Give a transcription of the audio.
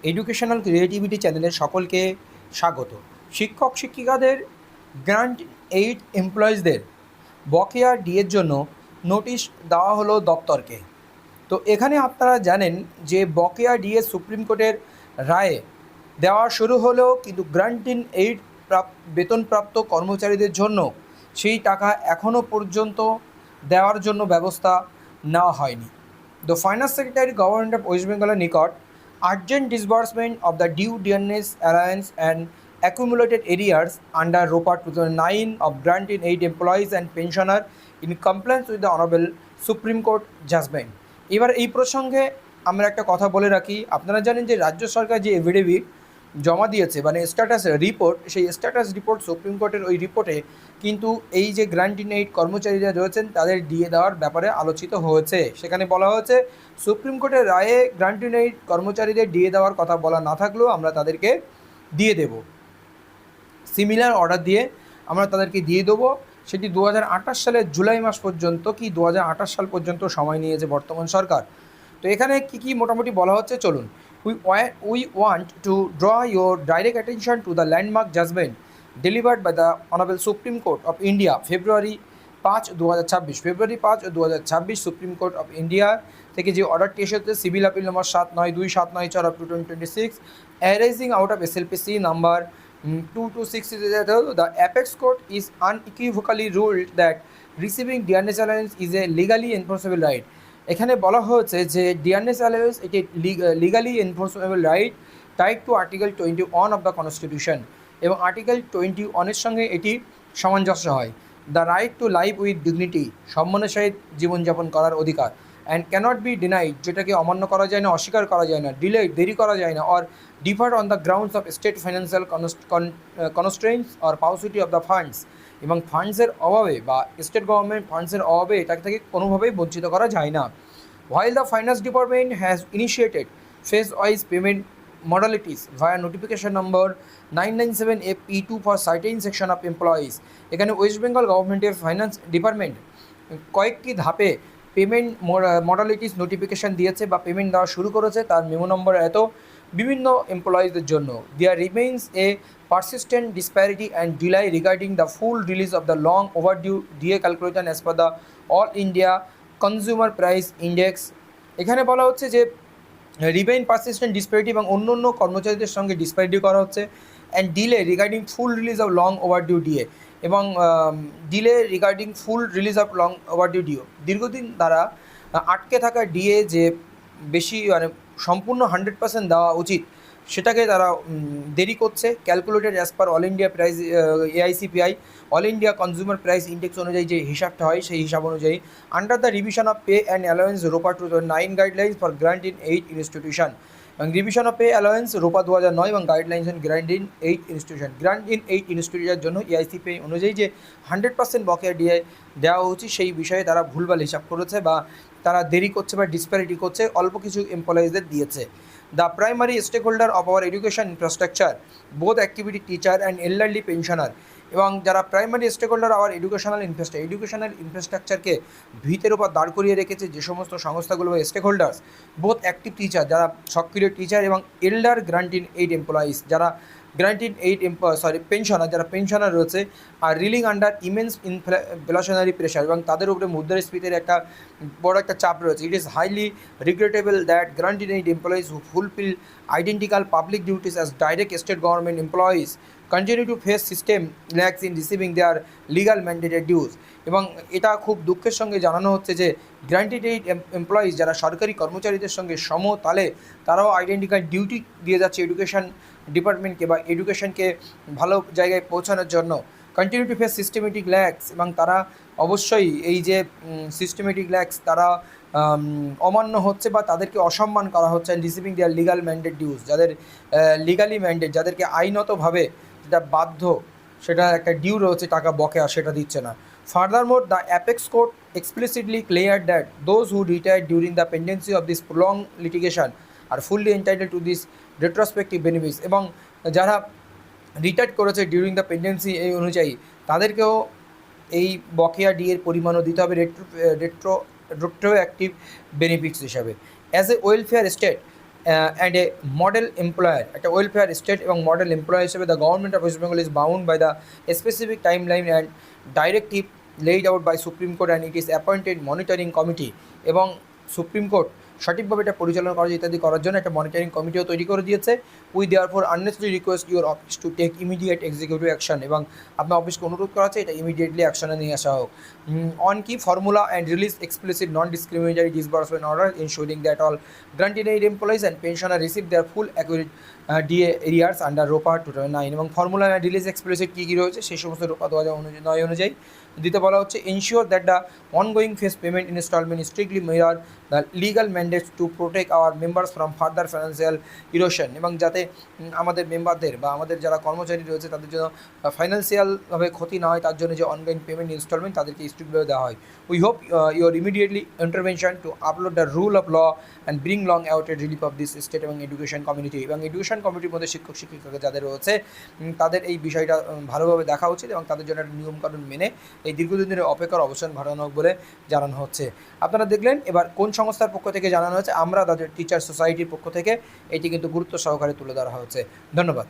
Educational creativity চ্যানেলে সকলকে স্বাগত। শিক্ষক শিক্ষিকাদের গ্র্যান্ট এইড এমপ্লয়িজদের বকেয়া ডিএর জন্য নোটিশ দেওয়া হলো দপ্তরকে। তো এখানে আপনারা জানেন যে বকেয়া ডিএ সুপ্রিম কোর্টের রায়ে দেওয়া শুরু হলেও কিন্তু গ্র্যান্ট ইন এইড বেতনপ্রাপ্ত কর্মচারীদের জন্য সেই টাকা এখনও পর্যন্ত দেওয়ার জন্য ব্যবস্থা নেওয়া হয়নি। The finance secretary government of West বেঙ্গলের নিকট urgent disbursement of the due dearness allowance and accumulated arrears under ROPA 2009 of grant in aid employees and pensioner in compliance with the Honorable Supreme Court judgment। এবার এই প্রসঙ্গে আমরা একটা কথা বলে রাখি, আপনারা জানেন যে রাজ্য সরকার যে এফিডেভিট জমা দিয়েছে মানে স্ট্যাটাস রিপোর্ট, সেই স্ট্যাটাস রিপোর্ট সুপ্রিম কোর্টের ওই রিপোর্টে কিন্তু এই যে গ্র্যান্ট ইন এইড কর্মচারীরা রয়েছেন তাদের দিয়ে দেওয়ার ব্যাপারে আলোচিত হয়েছে। সেখানে বলা হয়েছে সুপ্রিম কোর্টের রায়ে গ্র্যান্ট ইন এইড কর্মচারীদের দিয়ে দেওয়ার কথা বলা না থাকলেও আমরা তাদেরকে দিয়ে দেব, সিমিলার অর্ডার দিয়ে আমরা তাদেরকে দিয়ে দেবো। সেটি 2028 সালের জুলাই মাস পর্যন্ত কি 2028 সাল পর্যন্ত সময় নিয়েছে বর্তমান সরকার। তো এখানে কি মোটামুটি বলা হচ্ছে চলুন। We want to draw your direct attention to the landmark judgment delivered by the Honorable Supreme Court of India February 5, 2026 supreme court of India থেকে যে অর্ডারটি এসেছে civil appeal number 792/794 of 2026 arising out of SLPC number 226, the apex court is unequivocally ruled that receiving dearness allowance is a legally enforceable right। এখানে বলা হয়েছে যে dearness allowance এটি legally enforceable right tied to article 21 of the constitution, এবং article 21-এর সঙ্গে এটি সামঞ্জস্য হয়। The right to life with dignity, সম্মানের সহিত জীবনযাপন করার অধিকার, অ্যান্ড ক্যানট বি ডিনাইড, যেটাকে অমান্য করা যায় না, অস্বীকার করা যায় না, দেরি করা যায় না, or deferred on the grounds of state financial constraints or paucity of the funds, এবং ফান্ডসের অভাবে বা স্টেট গভর্নমেন্ট ফান্ডসের অভাবে এটা থেকে কোনোভাবেই বঞ্চিত করা যায় না। While the Finance Department has initiated phase-wise payment modalities via notification number 997/FE2 for certain section of employees, এখানে ওয়েস্ট বেঙ্গল গভর্নমেন্টের ফাইন্যান্স ডিপার্টমেন্ট কয়েকটি ধাপে পেমেন্ট মডালিটিস নোটিফিকেশান দিয়েছে বা পেমেন্ট দেওয়া শুরু করেছে তার মেমো নম্বর এত বিভিন্ন এমপ্লয়িজদের জন্য। There remains a persistent disparity and delay regarding the full release of the long overdue DA calculation as per the All India consumer price index. এখানে বলা হচ্ছে যে রিমেইন পারসিস্টেন্ট ডিসপ্যারিটি এবং অন্য অন্য কর্মচারীদের সঙ্গে ডিসপ্যারিটি করা হচ্ছে, and delay regarding full release of long overdue DA, এবং delay regarding full release of long overdue DA, দীর্ঘদিন দ্বারা আটকে থাকা ডিএ যে বেশি মানে সম্পূর্ণ 100% দেওয়া উচিত সেটাকে তারা দেরি করছে। Calculated as per all India price AICPI all India consumer price index অনুযায়ী যে হিসাবটা হয় সেই হিসাব অনুযায়ী under the revision of pay and allowance ROPA 2009 guidelines for grant in aid institution, এবং revision of pay allowance ROPA 2009 এবং guidelines on grant in aid institution. Grant in aid ইনস্টিটিউশনের জন্য AICPI অনুযায়ী যে 100% বকেয়া ডিএ দেওয়া উচিত সেই বিষয়ে তারা ভুলভাল হিসাব করেছে বা তারা দেরি করছে বা ডিসপ্যারিটি করছে, অল্প কিছু এমপ্লয়িজদের দিয়েছে। The primary stakeholder of our education infrastructure, both activity teacher and elderly pensioner, এবং যারা প্রাইমারি স্টেকহোল্ডার আওয়ার এডুকেশনাল ইনফ্রাস্ট্রাকচারকে ভিতের উপর দাঁড় করিয়ে রেখেছে যে সমস্ত সংস্থাগুলো বা স্টেকহোল্ডার্স, বোথ অ্যাক্টিভ টিচার যারা সক্রিয় টিচার এবং elder grant in aid employees যারা গ্র্যান্ট ইন এইড পেনশনার যারা পেনশনার রয়েছে, আর reeling under immense inflationary pressure, এবং তাদের উপরে মুদ্রাস্ফীতির একটা বড় একটা চাপ রয়েছে। It is highly regrettable that grant in aid employees who fulfil identical public duties as direct state government employees continue to face system lacks in receiving their legal mandated dues, এবং এটা খুব দুঃখের সঙ্গে জানানো হচ্ছে যে গ্র্যান্টেড এইড এমপ্লয়িজ যারা সরকারি কর্মচারীদের সঙ্গে সমতালে তারাও আইডেন্টিক্যাল ডিউটি দিয়ে যাচ্ছে এডুকেশন ডিপার্টমেন্টকে বা এডুকেশনকে ভালো জায়গায় পৌঁছানোর জন্য। Continue to face systematic lakhs, এবং তারা অবশ্যই এই যে সিস্টেমেটিক ল্যাক্স তারা অমান্য হচ্ছে বা তাদেরকে অসম্মান করা হচ্ছে, রিসিভিং দেয়ার লিগাল ম্যান্ডেট ডিউজ, যাদের লিগালি ম্যান্ডেট যাদেরকে আইনতভাবে যেটা বাধ্য সেটা একটা ডিউ রয়েছে টাকা বকেয়া সেটা দিচ্ছে না। Furthermore the apex court explicitly clear that those who retired during the pendency of this prolong litigation are fully entitle to this retrospective benefits, এবং যারা রিটায়ার্ড করেছে ডিউরিং দ্য পেন্ডেন্সি এই অনুযায়ী তাদেরকেও এই বকেয়া ডিএর পরিমাণও দিতে হবে রেট্রোঅ্যাক্টিভ বেনিফিটস হিসাবে। As a welfare state and a model employer, একটা ওয়েলফেয়ার স্টেট এবং মডেল এমপ্লয়ার হিসেবে the government of West Bengal is bound by the specific time line and directive laid out by Supreme Court and it is appointed monitoring committee, এবং supreme court সঠিকভাবে এটা পরিচালনা করা ইত্যাদি করার জন্য একটা মনিটরিং কমিটিও তৈরি করে দিয়েছে। We therefore unnecessary request your office to take immediate executive action, এবং আপনার অফিসকে অনুরোধ করা হচ্ছে এটা ইমিডিয়েটলি অ্যাকশনে নিয়ে আসা হোক। On key formula and release explicit non discriminatory disbursement order ensuring that all granted employees and pensioner receive their full accurate DA arrears under ROPA 2009, এবং ফর্মুলা অ্যান্ড রিলিজ এক্সপ্লিসিট কী কী রয়েছে সেই সমস্ত রোপা 2009 অনুযায়ী দিতে বলা হচ্ছে। Ensure that the ongoing phase payment instalment strictly mirror the legal mandates to protect our members from further financial erosion, এবং যাতে আমাদের মেম্বারদের বা আমাদের যারা কর্মচারী রয়েছে তাদের জন্য ফাইন্যান্সিয়ালভাবে ক্ষতি না হয় তার জন্য যে অনগোয়িং পেমেন্ট ইনস্টলমেন্ট তাদেরকে স্ট্রিক্টভাবে দেওয়া হয়। We hope your immediately intervention to upload the rule of law and bring long awaited relief of this state এবং এডুকেশন কমিউনিটি, এবং এডুকেশন কমিটির মধ্যে শিক্ষক শিক্ষিকা যাদের রয়েছে তাদের এই বিষয়টা ভালোভাবে দেখা উচিত এবং তাদের জন্য একটা নিয়মকানুন মেনে এই দীর্ঘদিন ধরে অপেক্ষার অবসান ঘটানো হোক বলে জানানো হচ্ছে। আপনারা দেখলেন এবার কোন সংস্থার পক্ষ থেকে জানানো হয়েছে, আমরা তাদের টিচার সোসাইটির পক্ষ থেকে এটি কিন্তু গুরুত্ব সহকারে তুলে ধরা হয়েছে। ধন্যবাদ।